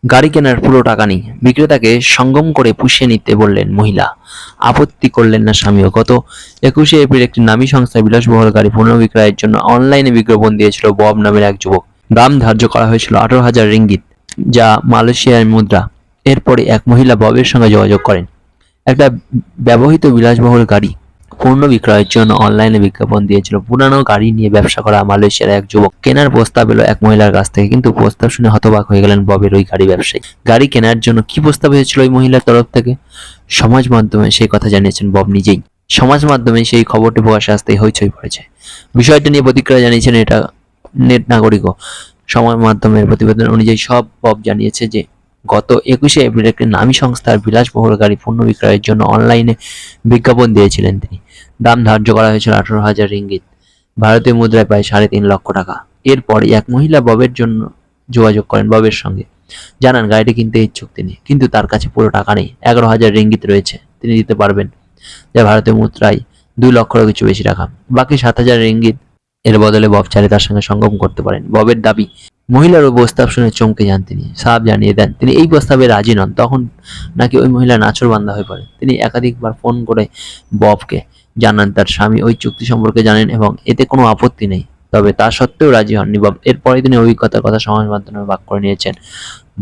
গাড়ি কেনার পুরো টাকা নেই, বিক্রেতাকে সঙ্গম করে পুষিয়ে নিতে বললেন মহিলা। আপত্তি করলেন না স্বামীও। গত 21শে এপ্রিল একটি নামী সংস্থায় বিলাসবহুল গাড়ি পুনর্বিক্রয়ের জন্য অনলাইনে বিজ্ঞাপন দিয়েছিল বব নামের এক যুবক। দাম ধার্য করা হয়েছিল 18,000 রিঙ্গিত, যা মালয়েশিয়ার মুদ্রা। এরপরে এক মহিলা ববের সঙ্গে যোগাযোগ করেন। একটা ব্যবহৃত বিলাসবহুল গাড়ি পূর্ণ বিক্রয়ের জন্য অনলাইনে বিজ্ঞাপন দিয়েছিল। পুরানো গাড়ি নিয়ে ব্যবসা করা মালয়েশিয়ার এক যুবক। কেনার প্রস্তাব এলো এক মহিলার কাছ থেকে, কিন্তু প্রস্তাব শুনে হতবাক হয়ে গেলেন ববের ওই গাড়ি ব্যবসায়ী। গাড়ি কেনার জন্য কি প্রস্তাব হয়েছিল ওই মহিলার তরফ থেকে? সমাজ মাধ্যমে সেই কথা জানিয়েছেন বব নিজেই। সমাজ মাধ্যমে সেই খবরটি প্রকাশ্যে আসতেই হইচই পড়েছে। বিষয়টা নিয়ে প্রতিক্রিয়া জানিয়েছেন এটা নেট নাগরিকও। সমাজ মাধ্যমের প্রতিবেদন অনুযায়ী বব জানিয়েছে যে গত 21শে এপ্রিল একটি নামী সংস্থার বিলাসবহুল গাড়ি পণ্য বিক্রয়ের জন্য অনলাইনে বিজ্ঞাপন দিয়েছিলেন তিনি। দাম ধার্য করা হয়েছিল 18,000 রিঙ্গিত, ভারতীয় মুদ্রায় প্রায় 3.5 লক্ষ টাকা। এরপর এক মহিলা ববের জন্য যোগাযোগ করেন ববের সঙ্গে, জানান গাড়িটি কিনতে ইচ্ছুক তিনি, কিন্তু তার কাছে পুরো টাকা নেই। 11,000 রিঙ্গিত রয়েছে, তিনি দিতে পারবেন, যা ভারতীয় মুদ্রায় 2 লক্ষেরও কিছু বেশি টাকা। বাকি 7,000 রিঙ্গিত এর বদলে বব চাইলে তার সঙ্গে সঙ্গম করতে পারেন। ববের দাবি, মহিলার ওই প্রস্তাব শুনে চমকে যান তিনি। সাফ জানিয়ে দেন তিনি এই প্রস্তাবে রাজি নন। তখন নাকি ওই মহিলা নাছোড়বান্দা হয়ে পড়ে। তিনি একাধিকবার ফোন করে ববকে জানান তার স্বামী ওই চুক্তি সম্পর্কে জানেন এবং এতে কোনো আপত্তি নেই, তবে তা সত্ত্বেও রাজি হননি বব। এরপরে তিনি অভিজ্ঞতার কথা সমাজ মাধ্যমে ভাগ করে নিয়েছেন।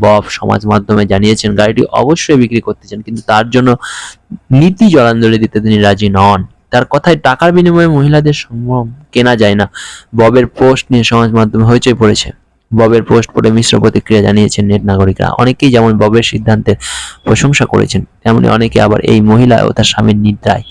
বব সমাজ মাধ্যমে জানিয়েছেন গাড়িটি অবশ্যই বিক্রি করতে চান, কিন্তু তার জন্য নীতি জলাঞ্জলি দিতে তিনি রাজি নন। তার কথায় টাকার বিনিময়ে মহিলাদের সম্ভ্রম কেনা যায় না। ববের পোস্ট নিয়ে সমাজ মাধ্যমে হইচই পড়েছে। ববের পোস্ট পড়ে মিশ্র প্রতিক্রিয়া জানিয়েছেন নেট নাগরিকরা। অনেকেই যেমন ববের সিদ্ধান্তের প্রশংসা করেছেন, তেমনি অনেকে আবার এই মহিলা ও তার স্বামীর নিদ্রায়